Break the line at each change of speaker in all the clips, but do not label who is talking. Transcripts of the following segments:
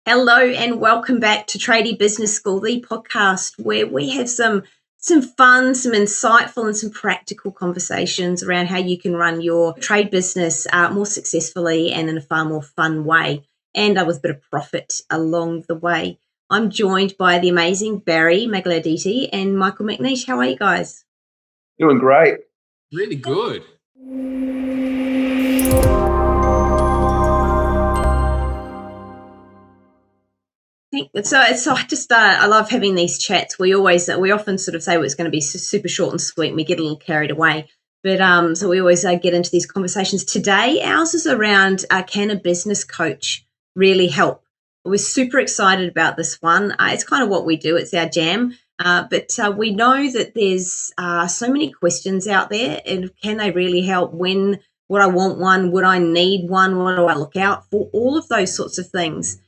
Hello and welcome back to Tradie Business School, the podcast where we have some fun, some insightful and some practical conversations around how you can run your trade business more successfully and in a far more fun way, and with a bit of profit along the way. I'm joined by the amazing Barry Magladiti and Michael McNeish. How are you guys?
Doing great.
Really good.
I love having these chats. We often sort of say it's going to be super short and sweet, and we get a little carried away. But so we always get into these conversations. Today, ours is around can a business coach really help? We're super excited about this one. It's kind of what we do. It's our jam. But we know that there's so many questions out there, and can they really help? When would I want one? Would I need one? What do I look out for? All of those sorts of things.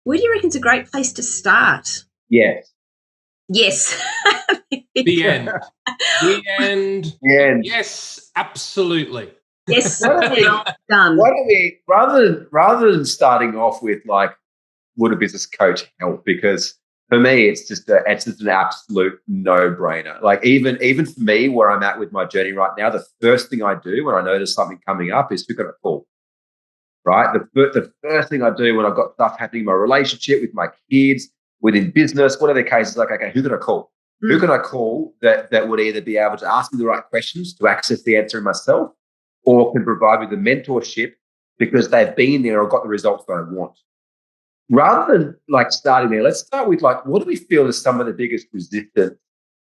Where do you reckon is a great place to start?
Yes.
Yes.
The end. The end.
The end.
Yes, absolutely.
Yes. Done.
Why don't we, rather than starting off with like, would a business coach help? Because for me, it's just an absolute no-brainer. Like even for me, where I'm at with my journey right now, the first thing I do when I notice something coming up is who can I call? Right? The first thing I do when I've got stuff happening in my relationship, with my kids, within business, whatever the case is, like, okay, who can I call? Who can I call that would either be able to ask me the right questions to access the answer myself, or can provide me the mentorship because they've been there or got the results that I want? Rather than like starting there, let's start with like, what do we feel is some of the biggest resistance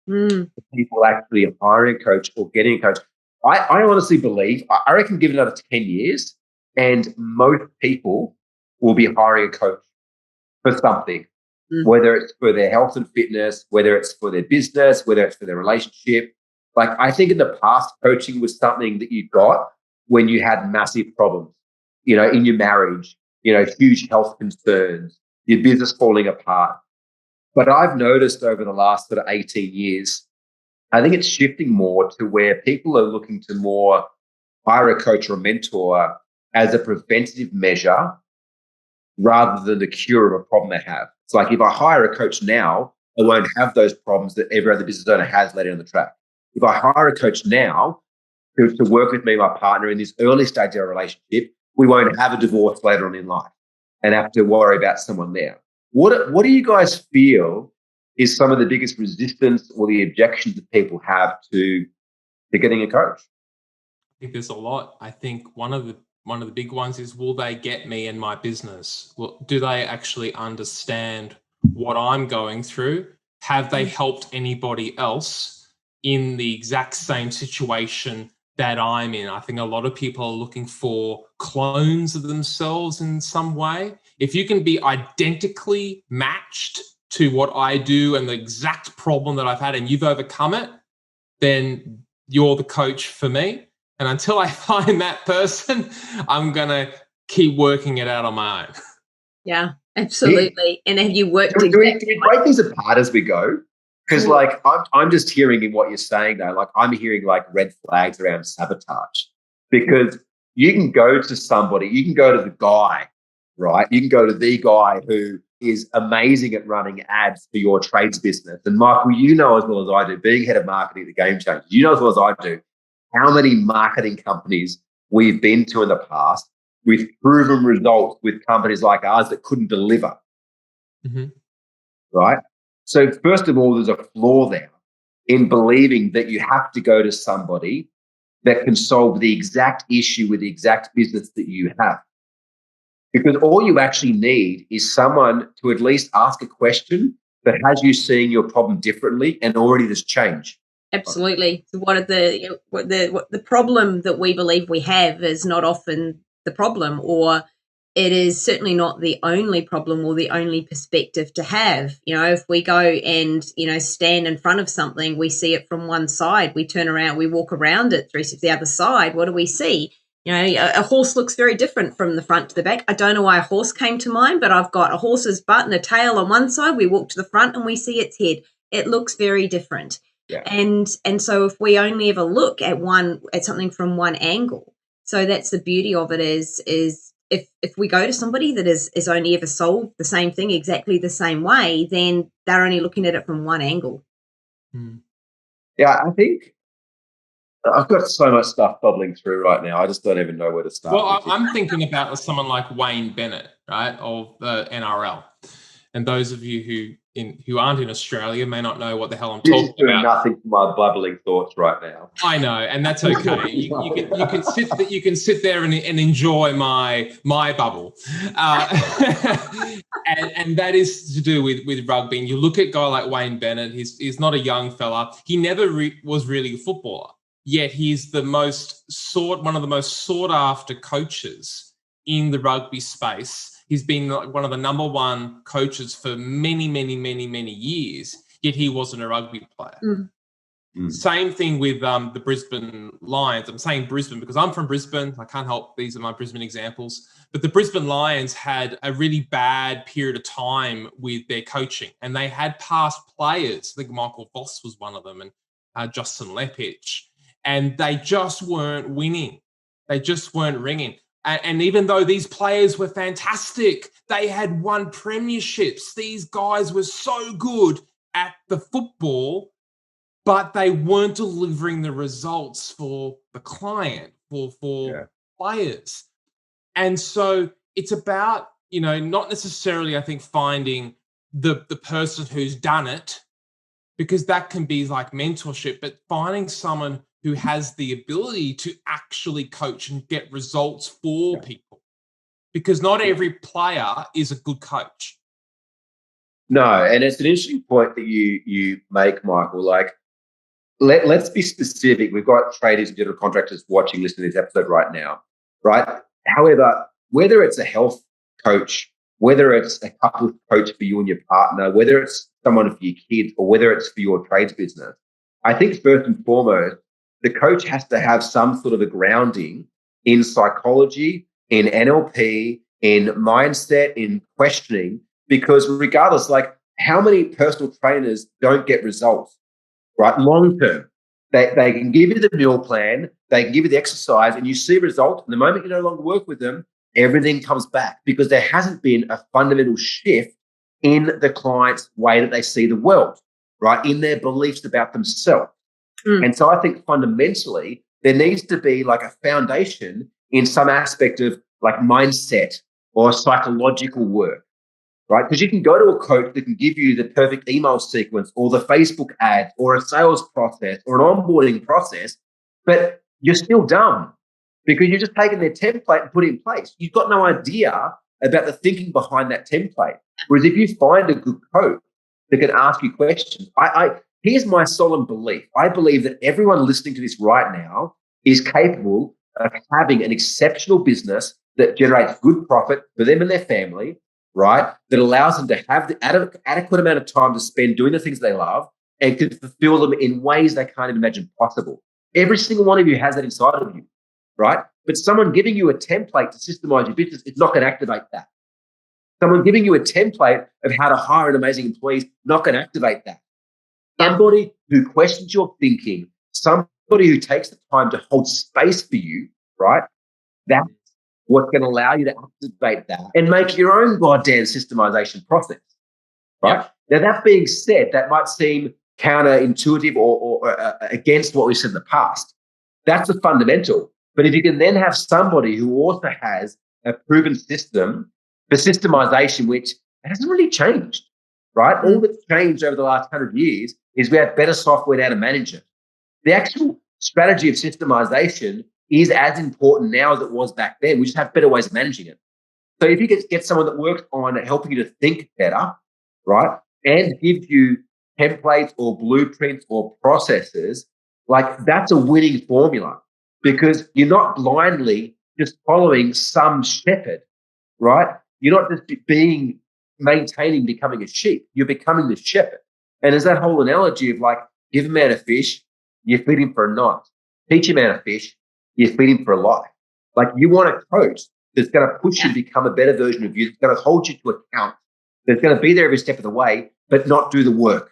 to people actually hiring a coach or getting a coach? I honestly believe, I reckon give it another 10 years, and most people will be hiring a coach for something, whether it's for their health and fitness, whether it's for their business, whether it's for their relationship. Like I think in the past, coaching was something that you got when you had massive problems, in your marriage, huge health concerns, your business falling apart. But I've noticed over the last sort of 18 years, I think it's shifting more to where people are looking to more hire a coach or a mentor as a preventative measure rather than the cure of a problem they have. It's like if I hire a coach now, I won't have those problems that every other business owner has later on the track. If I hire a coach now to work with me and my partner in this early stage of our relationship, we won't have a divorce later on in life and have to worry about someone there. What do you guys feel is some of the biggest resistance or the objections that people have to getting a coach?
I think there's a lot. I think one of the big ones is, will they get me and my business? Well, do they actually understand what I'm going through? Have they helped anybody else in the exact same situation that I'm in? I think a lot of people are looking for clones of themselves in some way. If you can be identically matched to what I do and the exact problem that I've had and you've overcome it, then you're the coach for me. And until I find that person, I'm going to keep working it out on my own.
Yeah, absolutely. And have you worked?
Do we break these apart as we go? Because like I'm just hearing in what you're saying now, like I'm hearing like red flags around sabotage. Because you can go to somebody, you can go to the guy, right? You can go to the guy who is amazing at running ads for your trades business. And Michael, you know as well as I do, being head of marketing at the Game Changers, you know as well as I do, how many marketing companies we've been to in the past with proven results with companies like ours that couldn't deliver, right? So first of all, there's a flaw there in believing that you have to go to somebody that can solve the exact issue with the exact business that you have. Because all you actually need is someone to at least ask a question that has you seeing your problem differently and already there's change.
Absolutely. So what the problem that we believe we have is not often the problem, or it is certainly not the only problem or the only perspective to have. If we go and, stand in front of something, we see it from one side, we turn around, we walk around it 360 the other side. What do we see? A horse looks very different from the front to the back. I don't know why a horse came to mind, but I've got a horse's butt and a tail on one side. We walk to the front and we see its head. It looks very different. Yeah. And so if we only ever look at something from one angle, so that's the beauty of it is if we go to somebody that is only ever sold the same thing exactly the same way, then they're only looking at it from one angle.
Yeah, I think I've got so much stuff bubbling through right now. I just don't even know where to start.
Well, I'm thinking about someone like Wayne Bennett, right, of the NRL. And those of you who aren't in Australia may not know what the hell I'm talking about.
Doing nothing for my bubbling thoughts right now.
I know, and that's okay. You can sit there and enjoy my bubble, and that is to do with rugby. And you look at a guy like Wayne Bennett. He's not a young fella. He never was really a footballer. Yet he's one of the most sought after coaches in the rugby space. He's been one of the number one coaches for many, many, many, many years, yet he wasn't a rugby player. Same thing with the Brisbane Lions. I'm saying Brisbane because I'm from Brisbane. I can't help, these are my Brisbane examples. But the Brisbane Lions had a really bad period of time with their coaching, and they had past players. I think Michael Voss was one of them, and Justin Lepich. And they just weren't winning. They just weren't ringing. And even though these players were fantastic, they had won premierships. These guys were so good at the football, but they weren't delivering the results for the client, for players. And so it's about, not necessarily, I think, finding the person who's done it, because that can be like mentorship, but finding someone who has the ability to actually coach and get results for people, because not every player is a good coach.
No, and it's an interesting point that you make, Michael. Like, let's be specific. We've got tradies and general contractors watching, listening to this episode right now, right? However, whether it's a health coach, whether it's a couple coach for you and your partner, whether it's someone for your kids, or whether it's for your trades business, I think first and foremost, the coach has to have some sort of a grounding in psychology, in NLP, in mindset, in questioning, because regardless, like, how many personal trainers don't get results, right? Long term. They can give you the meal plan, they can give you the exercise, and you see results. And the moment you no longer work with them, everything comes back, because there hasn't been a fundamental shift in the client's way that they see the world, right? In their beliefs about themselves. And so I think fundamentally there needs to be like a foundation in some aspect of like mindset or psychological work, right? Because you can go to a coach that can give you the perfect email sequence or the Facebook ad or a sales process or an onboarding process, but you're still dumb because you're just taking their template and put it in place. You've got no idea about the thinking behind that template. Whereas if you find a good coach that can ask you questions, here's my solemn belief. I believe that everyone listening to this right now is capable of having an exceptional business that generates good profit for them and their family, right? That allows them to have the adequate amount of time to spend doing the things they love and can fulfill them in ways they can't even imagine possible. Every single one of you has that inside of you, right? But someone giving you a template to systemize your business is not going to activate that. Someone giving you a template of how to hire an amazing employee is not going to activate that. Somebody who questions your thinking, somebody who takes the time to hold space for you, right? That's what's going to allow you to activate that and make your own goddamn systemization process, right? Now, that being said, that might seem counterintuitive or against what we've said in the past. That's the fundamental. But if you can then have somebody who also has a proven system for systemization, which hasn't really changed, right? All that's changed over the last 100 years is we have better software now to manage it. The actual strategy of systemization is as important now as it was back then. We just have better ways of managing it. So if you get someone that works on helping you to think better, right, and gives you templates or blueprints or processes, like, that's a winning formula, because you're not blindly just following some shepherd, right? You're not just maintaining becoming a sheep. You're becoming the shepherd. And there's that whole analogy of like, give a man a fish, you feed him for a night. Teach a man a fish, you feed him for a life. Like, you want a coach that's going to push you to become a better version of you, that's going to hold you to account, that's going to be there every step of the way, but not do the work.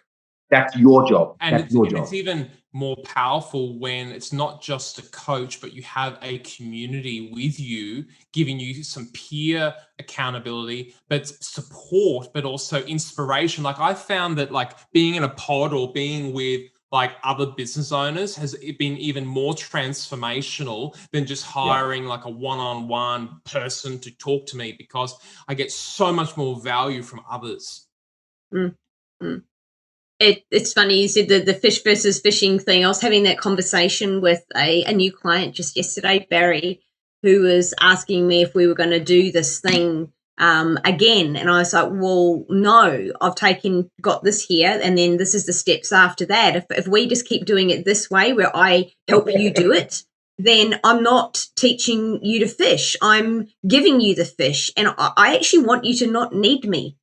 That's your job.
And
That's your job.
It's even more powerful when it's not just a coach, but you have a community with you, giving you some peer accountability, but support, but also inspiration. Like I found that like being in a pod or being with like other business owners has been even more transformational than just hiring like a one-on-one person to talk to me, because I get so much more value from others.
Mm, mm. It's funny you said the fish versus fishing thing. I was having that conversation with a new client just yesterday, Barry, who was asking me if we were going to do this thing again. And I was like, well, no, got this here, and then this is the steps after that. If we just keep doing it this way, where I help you do it, then I'm not teaching you to fish. I'm giving you the fish. And I actually want you to not need me.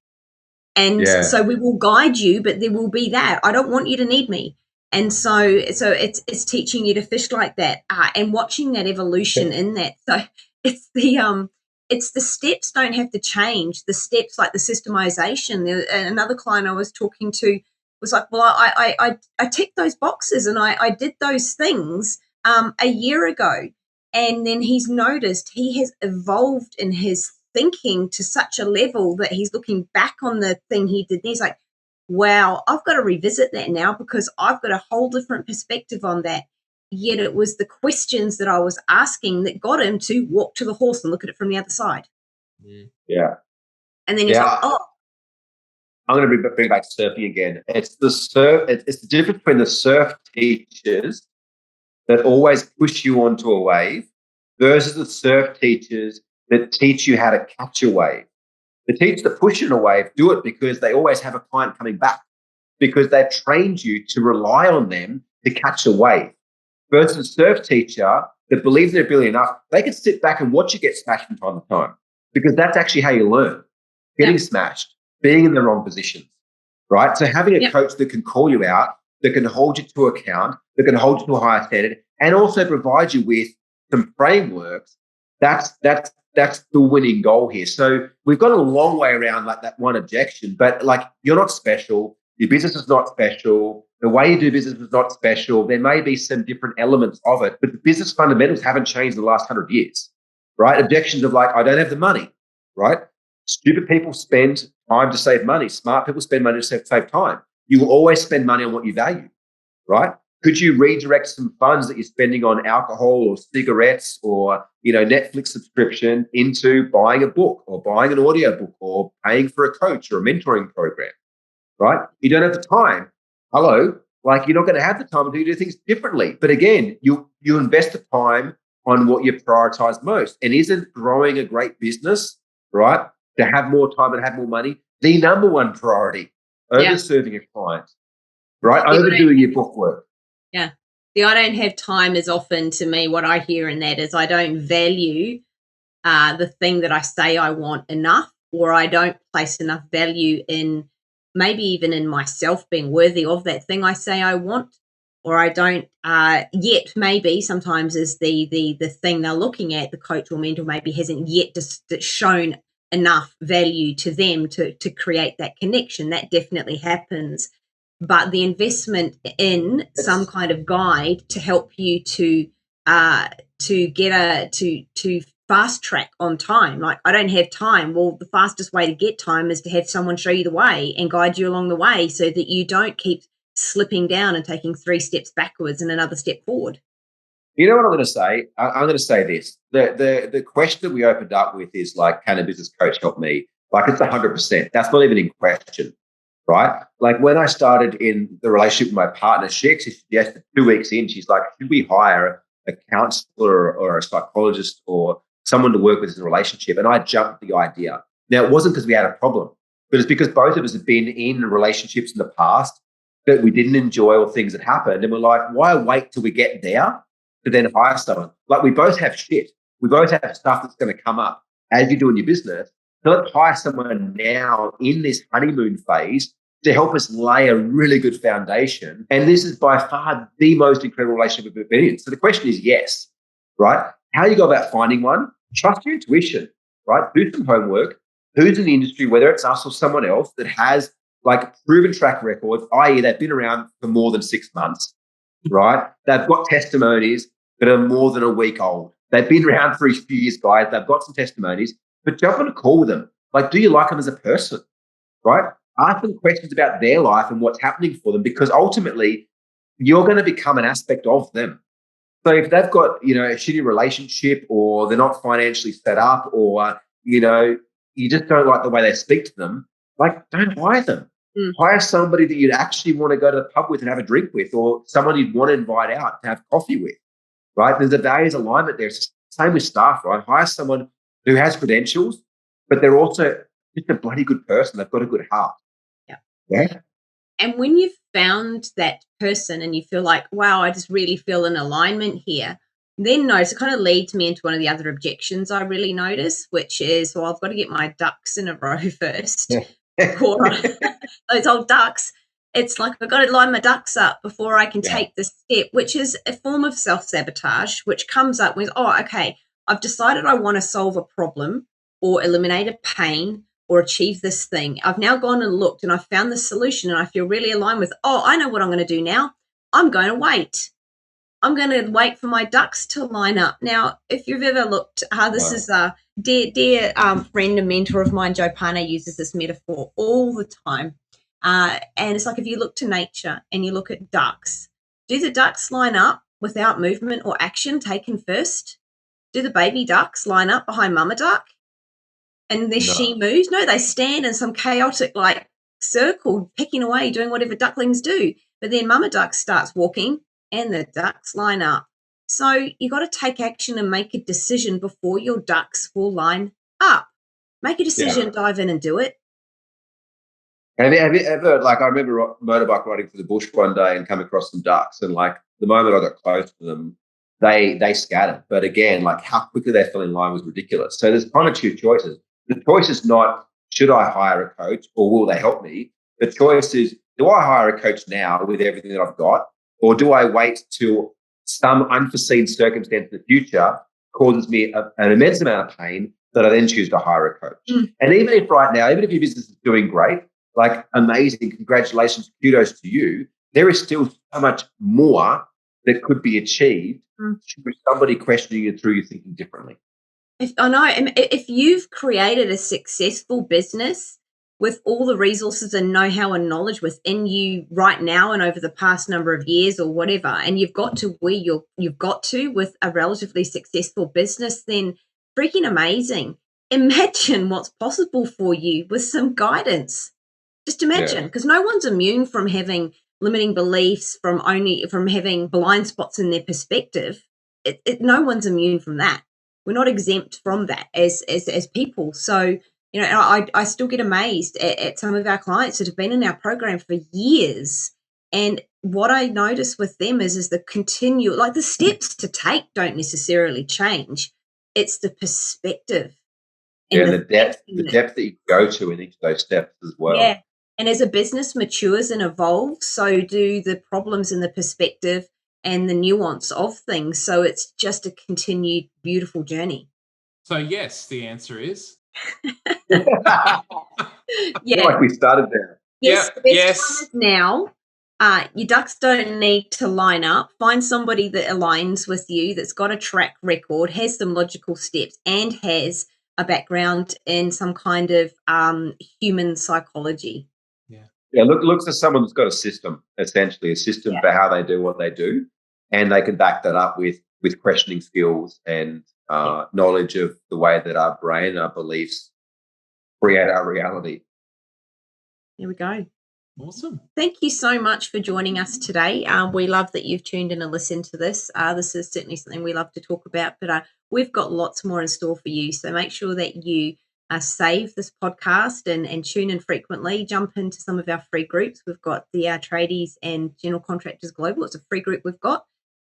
And so we will guide you, but there will be that. I don't want you to need me. And so it's teaching you to fish like that, and watching that evolution in that. So it's the steps don't have to change. The steps, like the systemization. Another client I was talking to was like, well, I ticked those boxes and I did those things a year ago. And then he's noticed he has evolved in his thinking to such a level that he's looking back on the thing he did. And he's like, wow, I've got to revisit that now because I've got a whole different perspective on that. Yet it was the questions that I was asking that got him to walk to the horse and look at it from the other side.
Yeah.
And then he's like, oh.
I'm going to bring back surfing again. It's the difference between the surf teachers that always push you onto a wave versus the surf teachers that teach you how to catch a wave. The teachers that push you in a wave do it because they always have a client coming back, because they've trained you to rely on them to catch a wave. Versus a surf teacher that believes in their ability enough, they can sit back and watch you get smashed from time to time, because that's actually how you learn. Getting smashed, being in the wrong positions, right? So having a coach that can call you out, that can hold you to account, that can hold you to a higher standard, and also provide you with some frameworks, that's the winning goal here. So we've got a long way around like that one objection, but like you're not special. Your business is not special. The way you do business is not special. There may be some different elements of it, but the business fundamentals haven't changed in the last 100 years, right? Objections of like, I don't have the money, right? Stupid people spend time to save money. Smart people spend money to save time. You will always spend money on what you value, right? Could you redirect some funds that you're spending on alcohol or cigarettes or, Netflix subscription into buying a book or buying an audio book or paying for a coach or a mentoring program, right? You don't have the time. Hello, like you're not going to have the time until you do things differently. But again, you invest the time on what you prioritize most. And isn't growing a great business, right, to have more time and have more money, the number one priority over serving a client, right? Over doing your book work.
Yeah. I don't have time is often, to me, what I hear in that is I don't value the thing that I say I want enough, or I don't place enough value in maybe even in myself being worthy of that thing I say I want, or I don't yet maybe sometimes is the thing they're looking at, the coach or mentor maybe hasn't yet just shown enough value to them to create that connection. That definitely happens. But the investment in some kind of guide to help you to fast track on time. Like, I don't have time. Well, the fastest way to get time is to have someone show you the way and guide you along the way so that you don't keep slipping down and taking 3 steps backwards and another step forward.
You know what I'm going to say? I'm going to say this. The question that we opened up with is like, can a business coach help me? Like, it's 100%. That's not even in question. Right? Like when I started in the relationship with my partner, she actually suggested 2 weeks in, she's like, should we hire a counselor or a psychologist or someone to work with in a relationship? And I jumped the idea. Now, it wasn't because we had a problem, but it's because both of us had been in relationships in the past that we didn't enjoy or things that happened. And we're like, why wait till we get there to then hire someone? Like, we both have shit. We both have stuff that's going to come up as you do in your business. So let's hire someone now in this honeymoon phase to help us lay a really good foundation. And this is by far the most incredible relationship we've been in. So the question is yes, right? How you go about finding one? Trust your intuition, right? Do some homework. Who's in the industry, whether it's us or someone else that has like proven track records, i.e. they've been around for more than 6 months, right? They've got testimonies that are more than a week old. They've been around for a few years, guys. They've got some testimonies, but jump on a call with them. Like, do you like them as a person, right? Ask them questions about their life and what's happening for them, because ultimately you're going to become an aspect of them. So if they've got, a shitty relationship, or they're not financially set up, or, you just don't like the way they speak to them, like, don't hire them. Hire somebody that you'd actually want to go to the pub with and have a drink with, or someone you'd want to invite out to have coffee with, right? There's a values alignment there. It's the same with staff, right? Hire someone who has credentials, but they're also just a bloody good person. They've got a good heart. Yeah.
And when you've found that person and you feel like, wow, I just really feel an alignment here, then notice, it kind of leads me into one of the other objections I really notice, which is, well, I've got to get my ducks in a row first. Those old ducks. It's like, I've got to line my ducks up before I can take this step, which is a form of self-sabotage, which comes up with, oh, okay, I've decided I want to solve a problem or eliminate a pain or achieve this thing. I've now gone and looked and I've found the solution and I feel really aligned with, oh, I know what I'm going to do now. I'm going to wait. I'm going to wait for my ducks to line up. Now, if you've ever looked, this is a dear friend and mentor of mine, Joe Parner, uses this metaphor all the time. And it's like, if you look to nature and you look at ducks, do the ducks line up without movement or action taken first? Do the baby ducks line up behind mama duck? And she moves? No, they stand in some chaotic circle, pecking away, doing whatever ducklings do. But then mama duck starts walking and the ducks line up. So you got to take action and make a decision before your ducks will line up. Make a decision, dive in and do it.
Have you ever, I remember motorbike riding through the bush one day and come across some ducks, and the moment I got close to them, they scattered. But again, how quickly they fell in line was ridiculous. So there's kind of two choices. The choice is not, should I hire a coach or will they help me? The choice is, do I hire a coach now with everything that I've got, or do I wait till some unforeseen circumstance in the future causes me an immense amount of pain that I then choose to hire a coach? And even if right now, even if your business is doing great, amazing, congratulations, kudos to you, there is still so much more that could be achieved with somebody questioning you through you thinking differently.
If you've created a successful business with all the resources and know-how and knowledge within you right now and over the past number of years or whatever, and you've got to where you've got to with a relatively successful business, then freaking amazing. Imagine what's possible for you with some guidance. Just imagine, because no one's immune from having limiting beliefs, from having blind spots in their perspective. No one's immune from that. We're not exempt from that as people. So, I still get amazed at some of our clients that have been in our program for years. And what I notice with them is the continual, the steps to take don't necessarily change. It's the perspective.
And the depth that you go to in each of those steps as well.
Yeah. And as a business matures and evolves, so do the problems and the perspective and the nuance of things. So it's just a continued beautiful journey.
So yes, the answer is.
Yeah. We started there.
Yes. Yes. Now, your ducks don't need to line up. Find somebody that aligns with you, that's got a track record, has some logical steps, and has a background in some kind of human psychology.
Yeah, look for someone that's got a system, essentially, a system for how they do what they do, and they can back that up with questioning skills and knowledge of the way that our brain, our beliefs create our reality.
There we go.
Awesome.
Thank you so much for joining us today. We love that you've tuned in and listened to this. This is certainly something we love to talk about, but we've got lots more in store for you. So make sure that you save this podcast and tune in frequently. Jump into some of our free groups. We've got the Tradies and General Contractors Global. It's a free group we've got.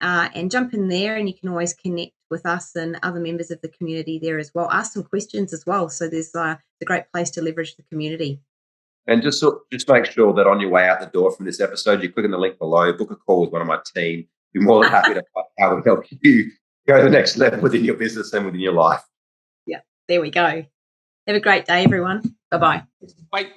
And jump in there, and you can always connect with us and other members of the community there as well. Ask some questions as well. So there's a great place to leverage the community.
And just make sure that on your way out the door from this episode, you click on the link below, book a call with one of my team. Be more than happy to how we help you go to the next level within your business and within your life.
Yeah, there we go. Have a great day, everyone. Bye-bye.
Bye.